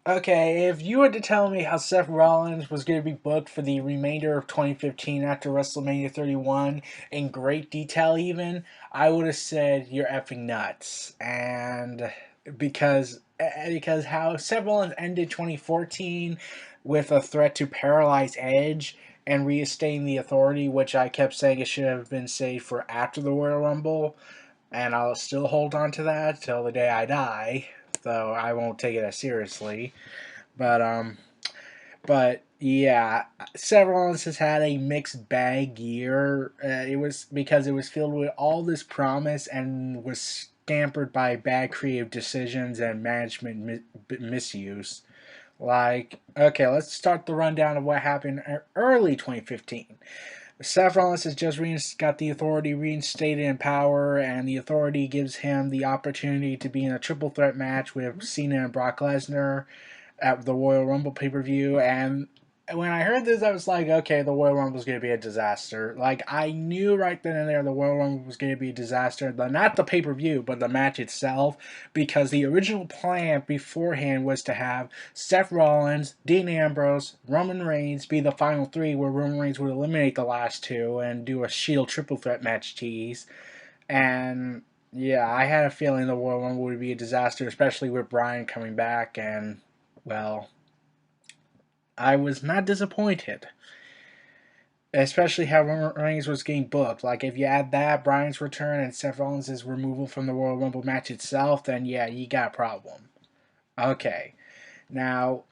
Okay, if you were to tell me how Seth Rollins was going to be booked for the remainder of 2015 after WrestleMania 31 in great detail, even, I would have said you're effing nuts. And because how Seth Rollins ended 2014 with a threat to paralyze Edge and reinstating the Authority, which I kept saying it should have been saved for after the Royal Rumble, and I'll still hold on to that till the day I die, though I won't take it as seriously. But but yeah, Seth Rollins has had a mixed bag year. It was because it was filled with all this promise and was scampered by bad creative decisions and management misuse. Like, okay, let's start the rundown of what happened early 2015. Seth Rollins has just got the Authority reinstated in power, and the Authority gives him the opportunity to be in a triple threat match with Cena and Brock Lesnar at the Royal Rumble pay per view. And when I heard this, I was like, okay, the Royal Rumble is going to be a disaster. Like, I knew right then and there the Royal Rumble was going to be a disaster, but not the pay per view, but the match itself, because the original plan beforehand was to have Seth Rollins, Dean Ambrose, Roman Reigns be the final three, where Roman Reigns would eliminate the last two and do a Shield triple threat match tease. And yeah, I had a feeling the Royal Rumble would be a disaster, especially with Bryan coming back, and well, I was not disappointed. Especially how Roman Reigns was getting booked. Like, if you add that, Bryan's return, and Seth Rollins' removal from the Royal Rumble match itself, then yeah, you got a problem. Okay. Now,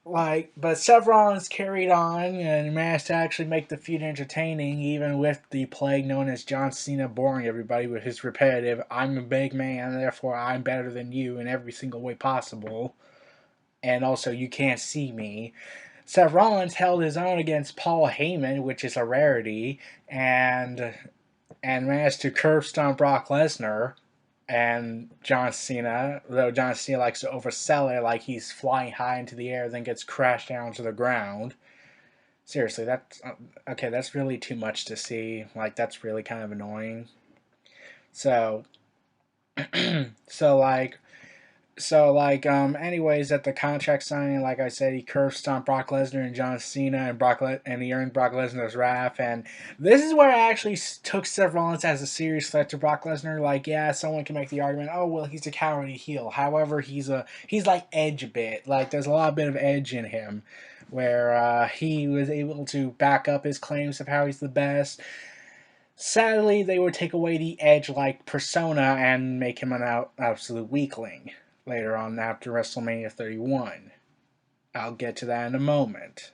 but Seth Rollins carried on and managed to actually make the feud entertaining, even with the plague known as John Cena boring everybody with his repetitive, I'm a big man, therefore I'm better than you in every single way possible. And also, you can't see me. Seth Rollins held his own against Paul Heyman, which is a rarity, and managed to curb stomp Brock Lesnar and John Cena, though John Cena likes to oversell it like he's flying high into the air, then gets crashed down to the ground. Seriously, that's okay. That's really too much to see. Like, that's really kind of annoying. So, so like, anyways, at the contract signing, like I said, he curb stomped Brock Lesnar and John Cena, and and he earned Brock Lesnar's wrath. And this is where I actually took Seth Rollins as a serious threat to Brock Lesnar. Like, yeah, someone can make the argument, oh well, he's a cowardly heel. However, he's like Edge a bit. Like, there's a lot of bit of Edge in him, where he was able to back up his claims of how he's the best. Sadly, they would take away the Edge-like persona and make him an absolute weakling later on after WrestleMania 31. I'll get to that in a moment.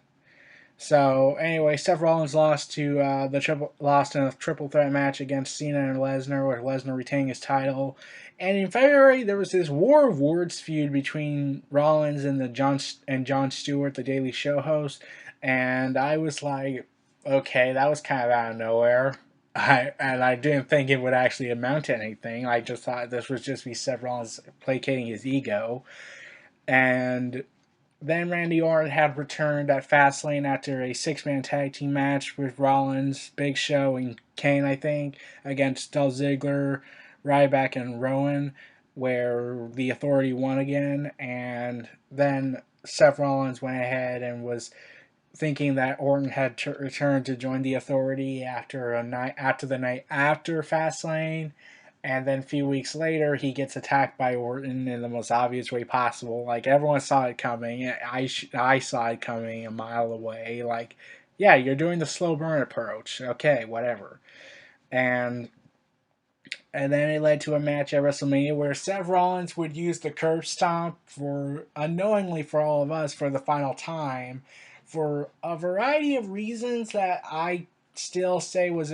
So anyway, Seth Rollins lost in a triple threat match against Cena and Lesnar, with Lesnar retaining his title. And in February, there was this War of Words feud between Rollins and Jon Stewart, the Daily Show host. And I was like, okay, that was kind of out of nowhere. I didn't think it would actually amount to anything. I just thought this was just be Seth Rollins placating his ego. And then Randy Orton had returned at Fastlane after a six-man tag team match with Rollins, Big Show, and Kane, I think, against Dolph Ziggler, Ryback, and Rowan, where the Authority won again. And then Seth Rollins went ahead and was thinking that Orton had returned to join the Authority after the night after Fastlane, and then a few weeks later he gets attacked by Orton in the most obvious way possible. Like, everyone saw it coming. I saw it coming a mile away. Like, yeah, you're doing the slow burn approach. Okay, whatever. And then it led to a match at WrestleMania where Seth Rollins would use the curb stomp for unknowingly for all of us for the final time, for a variety of reasons that I still say was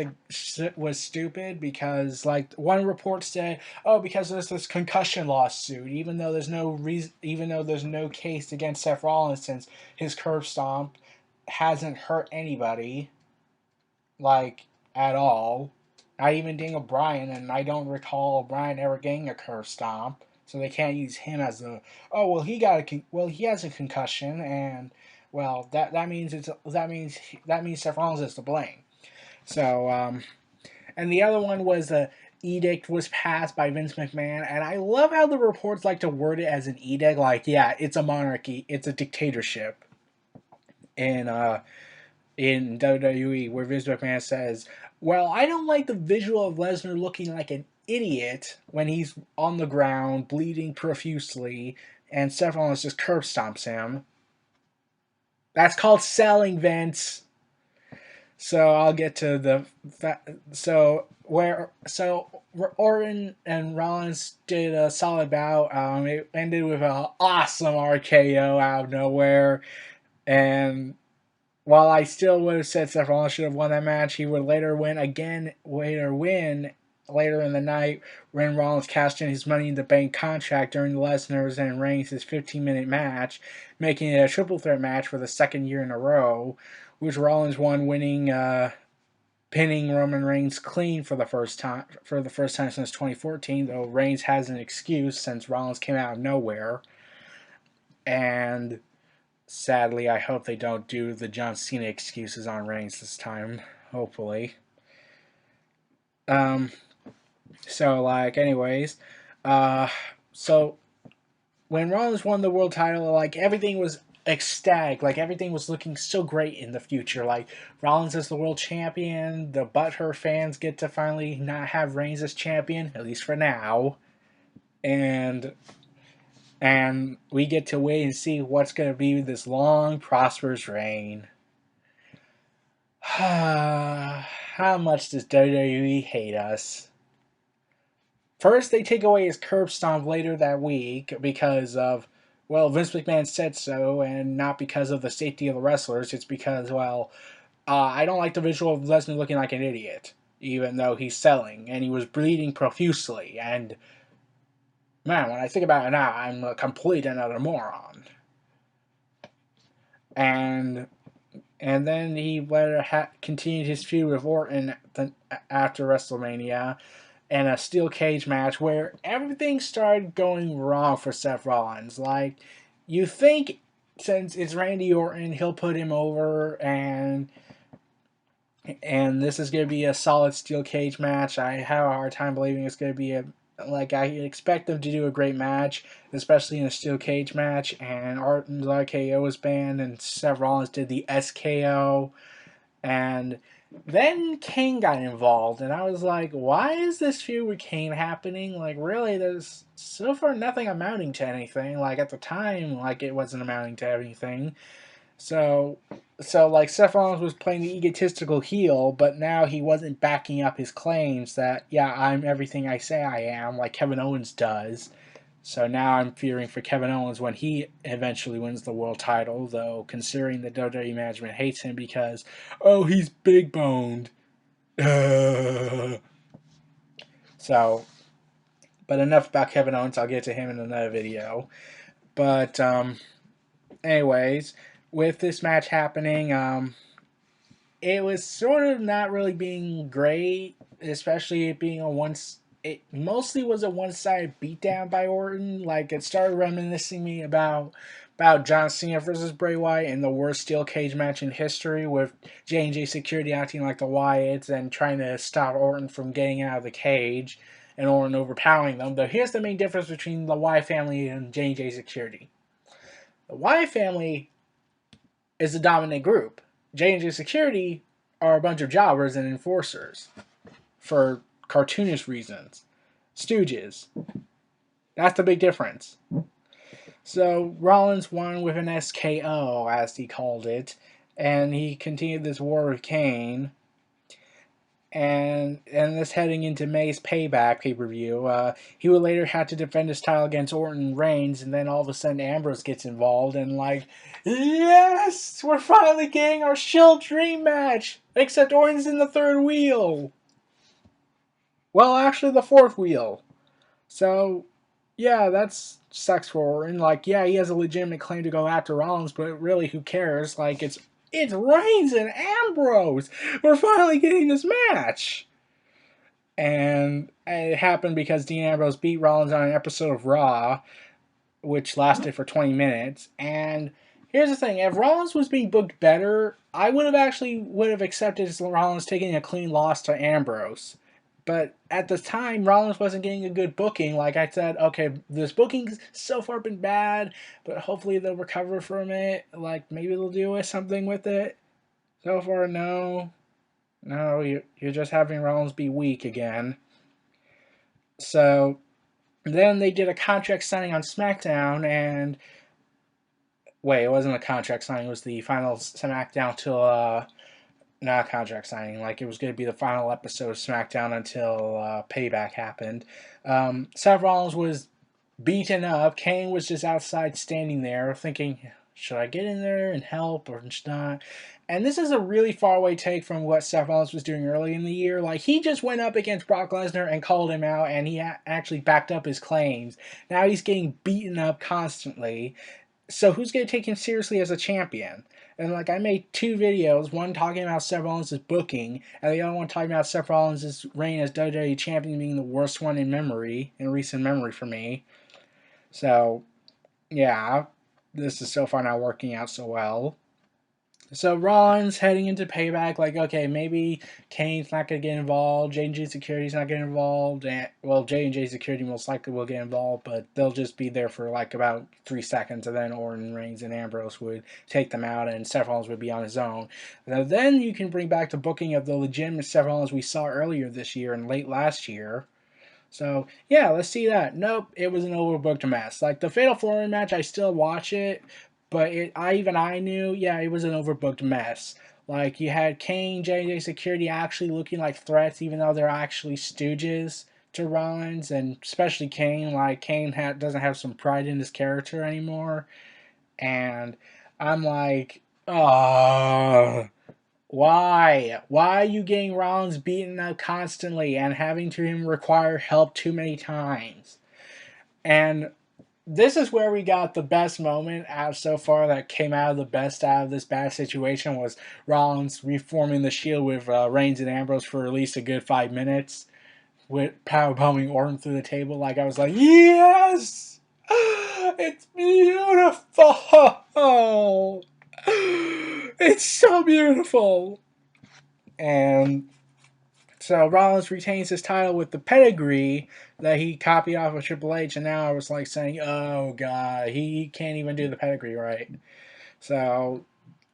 stupid. Because, like, one report said, oh, because there's this concussion lawsuit, even though there's no case against Seth Rollins, since his curb stomp hasn't hurt anybody, like, at all. Not even Daniel Bryan, and I don't recall Bryan ever getting a curve stomp, so they can't use him as the, oh well, he has a concussion, and well, that means Seth Rollins is to blame. So and the other one was edict was passed by Vince McMahon, and I love how the reports like to word it as an edict, like, yeah, it's a monarchy, it's a dictatorship. In WWE, where Vince McMahon says, "Well, I don't like the visual of Lesnar looking like an idiot when he's on the ground bleeding profusely, and Seth Rollins just curb stomps him. That's called selling, Vince." So I'll get to the Orton and Rollins did a solid bout. It ended with an awesome RKO out of nowhere, and while I still would have said Seth Rollins should have won that match, he would later win later in the night when Rollins cashed in his Money in the Bank contract during the Lesnar's and Reigns' 15-minute match, making it a triple threat match for the second year in a row, which Rollins won, pinning Roman Reigns clean for the first time since 2014. Though Reigns has an excuse since Rollins came out of nowhere, and sadly, I hope they don't do the John Cena excuses on Reigns this time. Hopefully. Anyways, so when Rollins won the world title, like, everything was ecstatic. Like, everything was looking so great in the future. Like, Rollins is the world champion. The butthurt fans get to finally not have Reigns as champion, at least for now. And we get to wait and see what's going to be this long, prosperous reign. How much does WWE hate us? First, they take away his curb stomp later that week because of, well, Vince McMahon said so, and not because of the safety of the wrestlers. It's because, well, I don't like the visual of Lesnar looking like an idiot, even though he's selling, and he was bleeding profusely, and man, when I think about it now, I'm a complete another moron. And then he later continued his feud with Orton after WrestleMania in a steel cage match where everything started going wrong for Seth Rollins. Like, you think since it's Randy Orton, he'll put him over, and this is going to be a solid steel cage match. I have a hard time believing it's going to be I expect them to do a great match, especially in a steel cage match, and Orton's RKO was banned, and Seth Rollins did the SKO, and then Kane got involved, and I was like, why is this feud with Kane happening? Like, really, there's so far nothing amounting to anything. Like, at the time, like, it wasn't amounting to anything. So like, Seth Rollins was playing the egotistical heel, but now he wasn't backing up his claims that, yeah, I'm everything I say I am, like Kevin Owens does. So now I'm fearing for Kevin Owens when he eventually wins the world title, though considering the WWE management hates him because, oh, he's big boned. So, but enough about Kevin Owens. I'll get to him in another video. But anyways, with this match happening, it was sort of not really being great, especially it being it mostly was a one-sided beatdown by Orton. Like, it started reminiscing me about John Cena versus Bray Wyatt in the worst steel cage match in history, with J&J Security acting like the Wyatts and trying to stop Orton from getting out of the cage, and Orton overpowering them. Though here's the main difference between the Wyatt family and J&J Security. The Wyatt family is the dominant group. J&J Security are a bunch of jobbers and enforcers for cartoonish reasons. Stooges. That's the big difference. So Rollins won with an SKO, as he called it, and he continued this war with Kane. And this heading into May's Payback pay-per-view, he would later have to defend his title against Orton and Reigns, and then all of a sudden Ambrose gets involved, and like, yes, we're finally getting our Shield Dream match, except Orton's in the third wheel. Well, actually the fourth wheel. So, yeah, that sucks for Orton. Like, yeah, he has a legitimate claim to go after Rollins, but really, who cares? Like, it's Reigns and Ambrose. We're finally getting this match. And it happened because Dean Ambrose beat Rollins on an episode of Raw, which lasted for 20 minutes. And here's the thing: if Rollins was being booked better, I would have accepted Rollins taking a clean loss to Ambrose. But at the time, Rollins wasn't getting a good booking. Like I said, okay, this booking's so far been bad, but hopefully they'll recover from it. Like maybe they'll do something with it. So far, no. No, you're just having Rollins be weak again. So then they did a contract signing on SmackDown, and wait, it wasn't a contract signing. It was the final SmackDown till not a contract signing. Like it was going to be the final episode of SmackDown until Payback happened. Seth Rollins was beaten up. Kane was just outside standing there thinking, should I get in there and help or should not? And this is a really far away take from what Seth Rollins was doing early in the year. Like, he just went up against Brock Lesnar and called him out, and he actually backed up his claims. Now he's getting beaten up constantly. So who's going to take him seriously as a champion? And like I made two videos, one talking about Seth Rollins' booking, and the other one talking about Seth Rollins' reign as WWE champion being the worst one in recent memory for me. So yeah, this is so far not working out so well. So Rollins heading into Payback, like, okay, maybe Kane's not going to get involved, J&J Security's not getting involved, and, well, J&J Security most likely will get involved, but they'll just be there for like about 3 seconds, and then Orton, Reigns, and Ambrose would take them out, and Seth Rollins would be on his own. Now, then you can bring back the booking of the legitimate Seth Rollins we saw earlier this year and late last year. So, yeah, let's see that. Nope, it was an overbooked mess. Like, the Fatal 4-Way match, I still watch it, but I knew, yeah, it was an overbooked mess. Like, you had Kane, J&J Security actually looking like threats, even though they're actually stooges to Rollins, and especially Kane. Like, Kane doesn't have some pride in his character anymore. And I'm like, oh, why? Why are you getting Rollins beaten up constantly and having to him require help too many times? And this is where we got the best moment out so far that came out of the best out of this bad situation was Rollins reforming the Shield with Reigns and Ambrose for at least a good 5 minutes with powerbombing Orton through the table. Like, I was like, yes! It's beautiful! It's so beautiful! And so Rollins retains his title with the pedigree that he copied off of Triple H, and now I was like saying, oh god, he can't even do the pedigree right. So,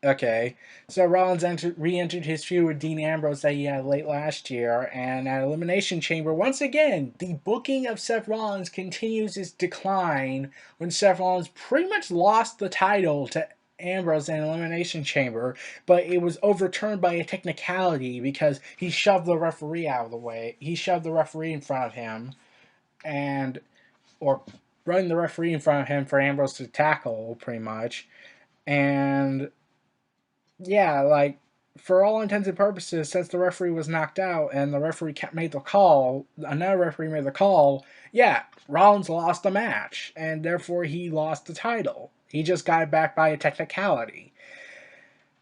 okay. So Rollins re-entered his feud with Dean Ambrose that he had late last year, and at Elimination Chamber, once again, the booking of Seth Rollins continues its decline when Seth Rollins pretty much lost the title to Ambrose in Elimination Chamber, but it was overturned by a technicality because he shoved the referee out of the way. He shoved the referee in front of him, and or running the referee in front of him for Ambrose to tackle, pretty much. And yeah, like, for all intents and purposes, since the referee was knocked out and the referee made the call, another referee made the call, yeah, Rollins lost the match, and therefore he lost the title. He just got it back by a technicality.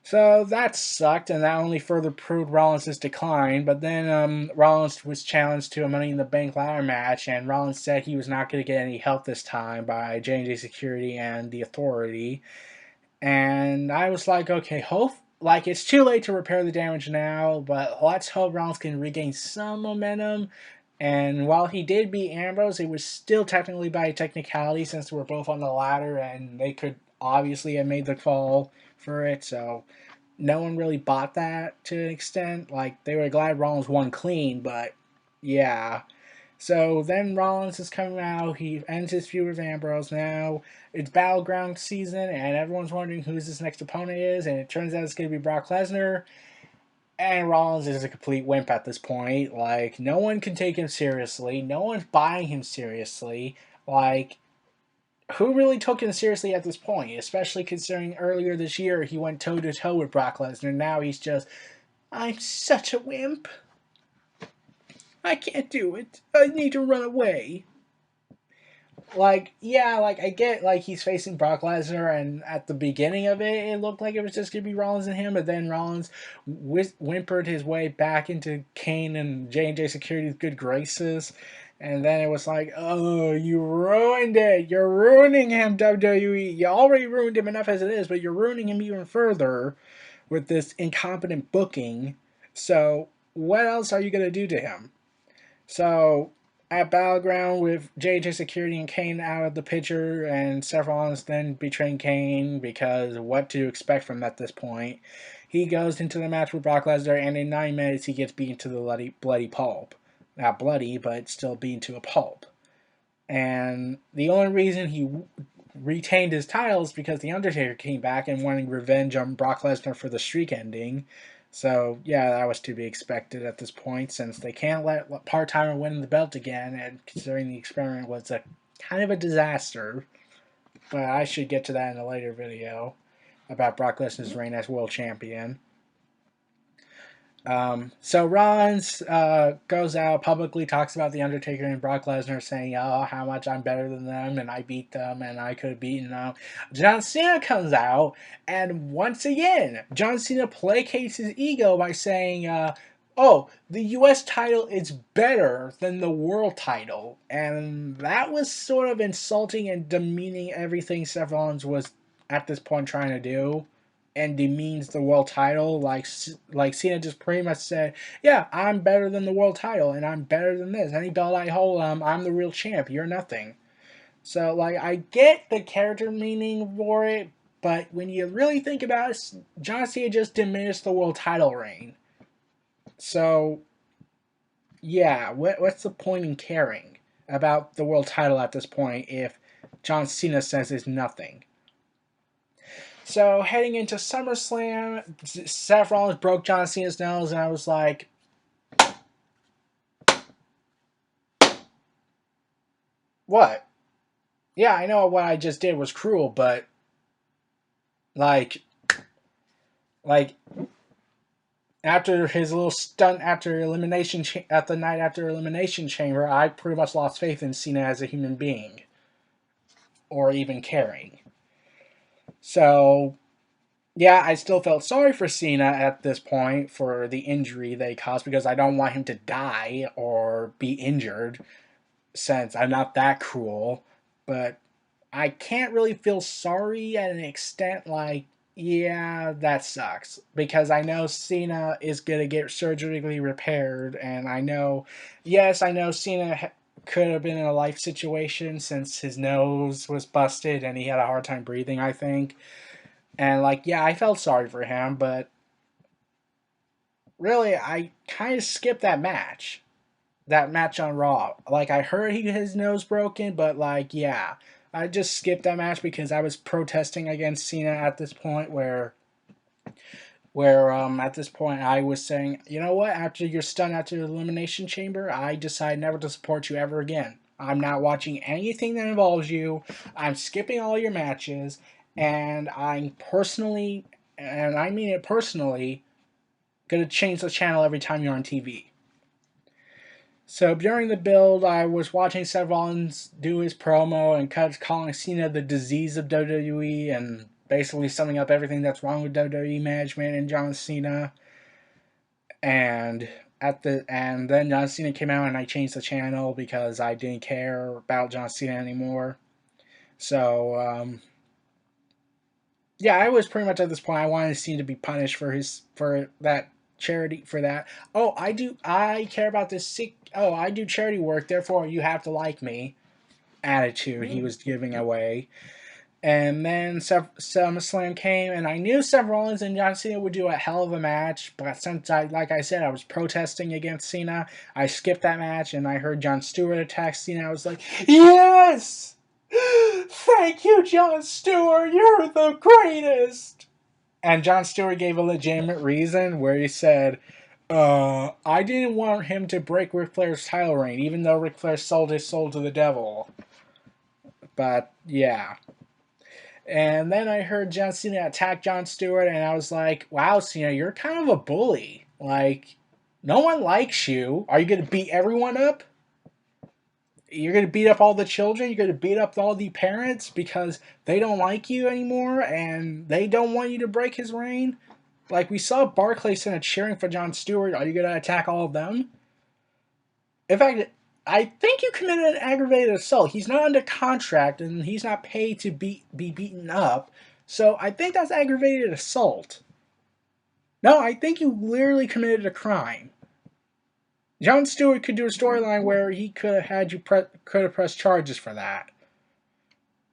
So that sucked, and that only further proved Rollins' decline. But then Rollins was challenged to a Money in the Bank ladder match, and Rollins said he was not going to get any help this time by J&J Security and the Authority. And I was like, okay, like, it's too late to repair the damage now, but let's hope Rollins can regain some momentum. And while he did beat Ambrose, it was still technically by a technicality since we're both on the ladder, and they could obviously have made the call for it, so no one really bought that to an extent. Like, they were glad Rollins won clean, but yeah. So then Rollins is coming out. He ends his feud with Ambrose. Now it's Battleground season, and everyone's wondering who his next opponent is. And it turns out it's going to be Brock Lesnar. And Rollins is a complete wimp at this point. Like, no one can take him seriously. No one's buying him seriously. Like, who really took him seriously at this point? Especially considering earlier this year he went toe to toe with Brock Lesnar. Now he's just, I'm such a wimp. I can't do it. I need to run away. Like, yeah, like, I get, like, he's facing Brock Lesnar, and at the beginning of it, it looked like it was just going to be Rollins and him, but then Rollins whimpered his way back into Kane and J&J Security's good graces, and then it was like, oh, you ruined it. You're ruining him, WWE. You already ruined him enough as it is, but you're ruining him even further with this incompetent booking. So, what else are you going to do to him? So at Battleground with JJ Security and Kane out of the picture, and Seth Rollins then betraying Kane because what to expect from at this point, he goes into the match with Brock Lesnar, and in 9 minutes he gets beaten to the bloody pulp. Not bloody, but still beaten to a pulp. And the only reason he retained his titles because the Undertaker came back and wanting revenge on Brock Lesnar for the streak ending. So yeah, that was to be expected at this point, since they can't let Part Timer win the belt again, and considering the experiment was a kind of a disaster. But I should get to that in a later video about Brock Lesnar's reign as world champion. So Rollins goes out publicly, talks about the Undertaker and Brock Lesnar, saying, "Oh, how much I'm better than them, and I beat them, and I could have beaten them." John Cena comes out, and once again, John Cena placates his ego by saying, "Oh, the U.S. title is better than the world title," and that was sort of insulting and demeaning everything Seth Rollins was at this point trying to do, and demeans the world title. Like Cena just pretty much said, "Yeah, I'm better than the world title, and I'm better than this. Any belt I hold, I'm the real champ. You're nothing." So like I get the character meaning for it, but when you really think about it, John Cena just diminished the world title reign. So yeah, what's the point in caring about the world title at this point if John Cena says it's nothing? So heading into SummerSlam, Seth Rollins broke John Cena's nose, and I was like, "What? Yeah, I know what I just did was cruel, but like, like after his little stunt after at the night after Elimination Chamber, I pretty much lost faith in Cena as a human being, or even caring." So yeah, I still felt sorry for Cena at this point for the injury they caused because I don't want him to die or be injured, since I'm not that cruel. But I can't really feel sorry at an extent like, yeah, that sucks. Because I know Cena is going to get surgically repaired, and I know, yes, I know Cena could have been in a life situation since his nose was busted and he had a hard time breathing, I think. And, like, yeah, I felt sorry for him, but really, I kind of skipped that match. That match on Raw. Like, I heard his nose broken, but like, yeah, I just skipped that match because I was protesting against Cena at this point, where at this point I was saying, you know what? After you're stunned after the Elimination Chamber, I decide never to support you ever again. I'm not watching anything that involves you. I'm skipping all your matches, and I'm personally, and I mean it personally, gonna change the channel every time you're on TV. So during the build, I was watching Seth Rollins do his promo and calling Cena the disease of WWE and basically summing up everything that's wrong with WWE management and John Cena. And then John Cena came out and I changed the channel because I didn't care about John Cena anymore. So yeah, I was pretty much at this point. I wanted Cena to be punished for that charity for that. Oh, I do. I care about this sick. Oh, I do charity work. Therefore, you have to like me. Attitude he was giving away. And then SummerSlam came, and I knew Seth Rollins and John Cena would do a hell of a match. But since like I said, I was protesting against Cena, I skipped that match, and I heard Jon Stewart attack Cena. I was like, yes! Thank you, Jon Stewart. You're the greatest. And Jon Stewart gave a legitimate reason where he said, I didn't want him to break Ric Flair's title reign, even though Ric Flair sold his soul to the devil. But yeah. And then I heard John Cena attack Jon Stewart, and I was like, wow, Cena, you're kind of a bully. Like, no one likes you. Are you going to beat everyone up? You're going to beat up all the children? You're going to beat up all the parents because they don't like you anymore and they don't want you to break his reign? Like, we saw Barclay Cena cheering for Jon Stewart. Are you going to attack all of them? In fact, I think you committed an aggravated assault. He's not under contract and he's not paid to be beaten up. So I think that's aggravated assault. No, I think you literally committed a crime. Jon Stewart could do a storyline where he could have had you could have pressed charges for that.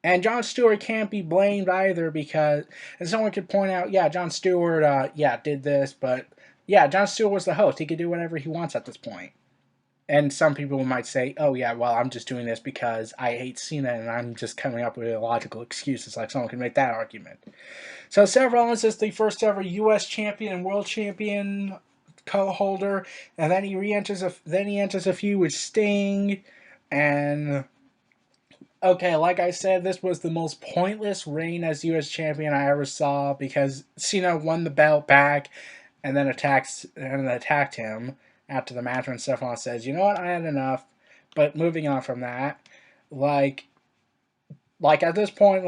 And Jon Stewart can't be blamed either because, and someone could point out, yeah, Jon Stewart, did this, but yeah, Jon Stewart was the host. He could do whatever he wants at this point. And some people might say, oh, yeah, well, I'm just doing this because I hate Cena and I'm just coming up with illogical excuses. Like, someone can make that argument. So, Seth Rollins is the first ever U.S. champion and world champion co-holder. And then he enters a feud with Sting. And, okay, like I said, this was the most pointless reign as U.S. champion I ever saw because Cena won the belt back and then attacked him after the match when Stephon says, "You know what? I had enough." But moving on from that, like at this point,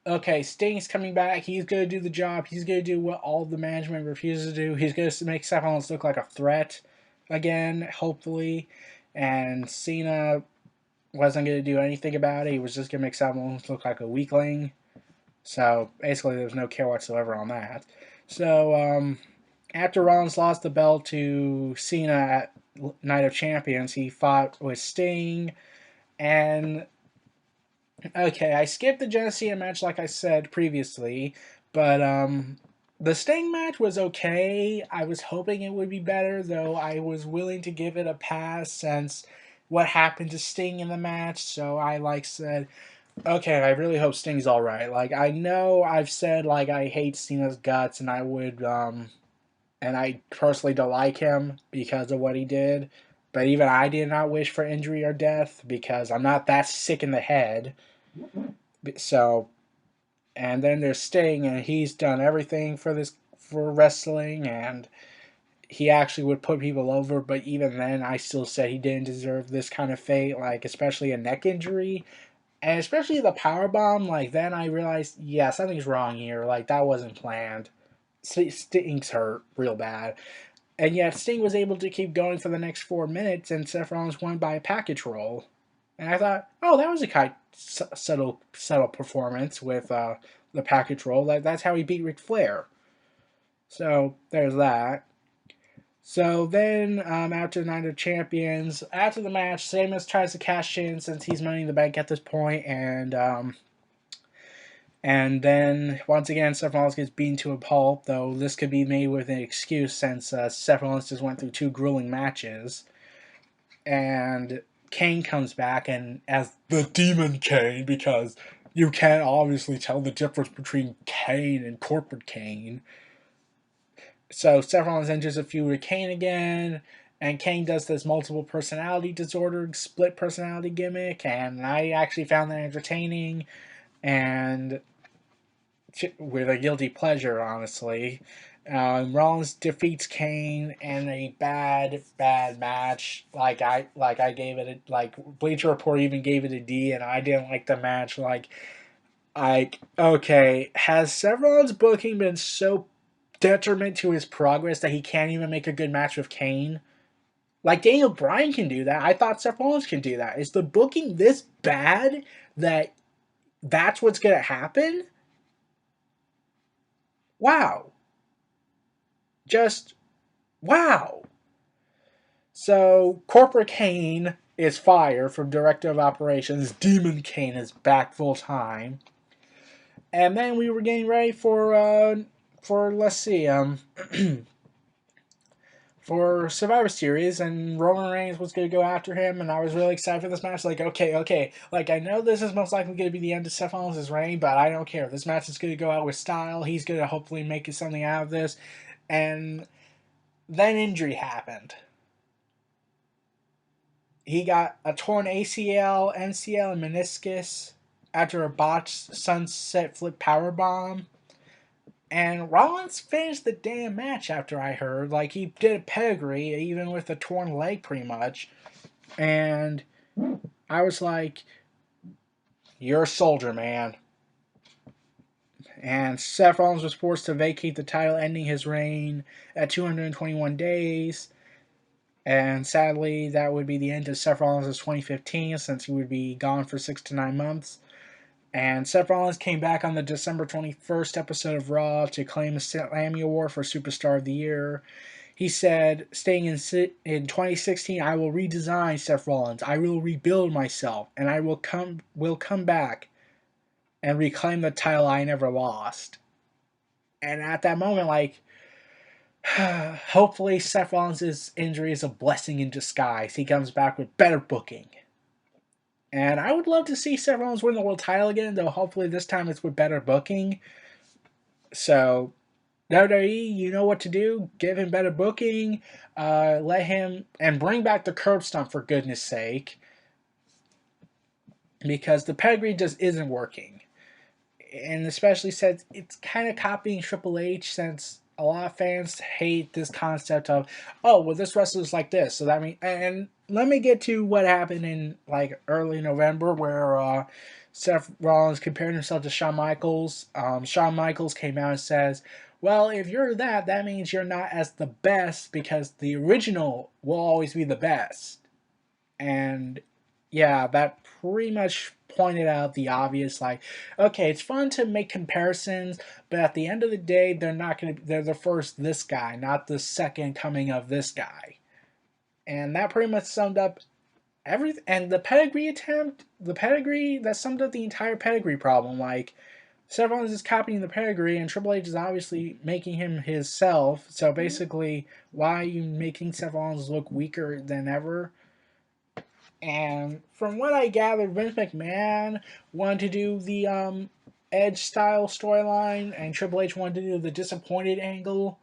okay, Sting's coming back. He's gonna do the job. He's gonna do what all the management refuses to do. He's gonna make Stephon look like a threat again, hopefully. And Cena wasn't gonna do anything about it. He was just gonna make Stephon look like a weakling. So basically, there was no care whatsoever on that. So after Rollins lost the belt to Cena at Night of Champions, he fought with Sting. And, okay, I skipped the John Cena match like I said previously, but the Sting match was okay. I was hoping it would be better, though I was willing to give it a pass since what happened to Sting in the match. So I said, okay, I really hope Sting's alright. I know I've said I hate Cena's guts and I would and I personally don't like him because of what he did. But even I did not wish for injury or death because I'm not that sick in the head. So, and then there's Sting, and he's done everything for wrestling, and he actually would put people over. But even then, I still said he didn't deserve this kind of fate, especially a neck injury, and especially the power bomb. Then I realized, yeah, something's wrong here. That wasn't planned. Sting's hurt real bad. And yet Sting was able to keep going for the next 4 minutes, and Seth Rollins won by a package roll. And I thought, oh, that was a kind of subtle performance with the package roll. That's how he beat Ric Flair. So there's that. So then, after the Night of Champions, after the match, Sheamus tries to cash in since he's Money in the Bank at this point, and then, once again, Seth Rollins gets beaten to a pulp, though this could be made with an excuse since Seth Rollins just went through 2 grueling matches. And Kane comes back and as the Demon Kane, because you can't obviously tell the difference between Kane and corporate Kane. So Seth Rollins enters a feud with Kane again, and Kane does this multiple personality disorder, split personality gimmick, and I actually found that entertaining. And with a guilty pleasure, honestly. Rollins defeats Kane in a bad match. I gave it Bleacher Report even gave it a D, and I didn't like the match. Okay, has Seth Rollins' booking been so detriment to his progress that he can't even make a good match with Kane? Daniel Bryan can do that. I thought Seth Rollins can do that. Is the booking this bad that that's what's gonna happen? Wow. Just wow. So Corporate Kane is fired from Director of Operations. Demon Kane is back full time. And then we were getting ready for let's see for Survivor Series, and Roman Reigns was going to go after him, and I was really excited for this match. Okay. I know this is most likely going to be the end of Seth Rollins' reign, but I don't care. This match is going to go out with style. He's going to hopefully make something out of this. And then injury happened. He got a torn ACL, MCL, and meniscus after a botched sunset flip powerbomb. And Rollins finished the damn match after I heard. He did a pedigree, even with a torn leg, pretty much. And I was like, you're a soldier, man. And Seth Rollins was forced to vacate the title, ending his reign at 221 days. And sadly, that would be the end of Seth Rollins' 2015, since he would be gone for 6 to 9 months. And Seth Rollins came back on the December 21st episode of Raw to claim a Slammy Award for Superstar of the Year. He said, staying in 2016, I will redesign Seth Rollins. I will rebuild myself, and I will come back and reclaim the title I never lost. And at that moment, like, hopefully Seth Rollins' injury is a blessing in disguise. He comes back with better booking. And I would love to see Seth Rollins win the world title again, though hopefully this time it's with better booking. So, WWE, you know what to do. Give him better booking. Let him, and bring back the curb stomp for goodness sake. Because the pedigree just isn't working. And especially since it's kind of copying Triple H, since a lot of fans hate this concept of, oh, well, this wrestler's like this. So that means, and let me get to what happened in like early November where Seth Rollins compared himself to Shawn Michaels. Shawn Michaels came out and says, well, if you're that, that means you're not as the best because the original will always be the best. And yeah, that pretty much pointed out the obvious, like, okay, it's fun to make comparisons, but at the end of the day, they're the first this guy, not the second coming of this guy. And that pretty much summed up everything. And the pedigree, that summed up the entire pedigree problem. Like, Seth Rollins is copying the pedigree, and Triple H is obviously making him his self. So basically, why are you making Seth Rollins look weaker than ever? And from what I gathered, Vince McMahon wanted to do the Edge style storyline, and Triple H wanted to do the disappointed angle,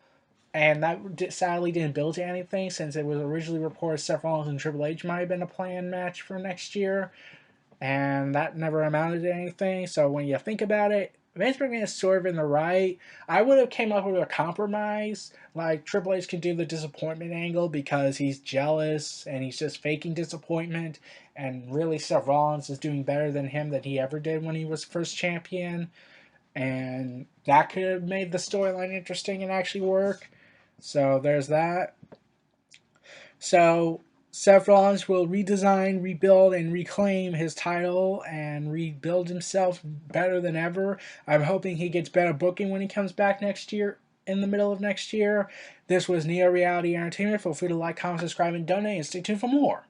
and that sadly didn't build to anything since it was originally reported Seth Rollins and Triple H might have been a planned match for next year, and that never amounted to anything. So when you think about it, Vince McMahon is sort of in the right. I would have came up with a compromise, like Triple H can do the disappointment angle because he's jealous and he's just faking disappointment, and really Seth Rollins is doing better than him than he ever did when he was first champion, and that could have made the storyline interesting and actually work. So there's that. So Seth Rollins will redesign, rebuild, and reclaim his title and rebuild himself better than ever. I'm hoping he gets better booking when he comes back next year, in the middle of next year. This was Neo Reality Entertainment. Feel free to like, comment, subscribe, and donate, and stay tuned for more.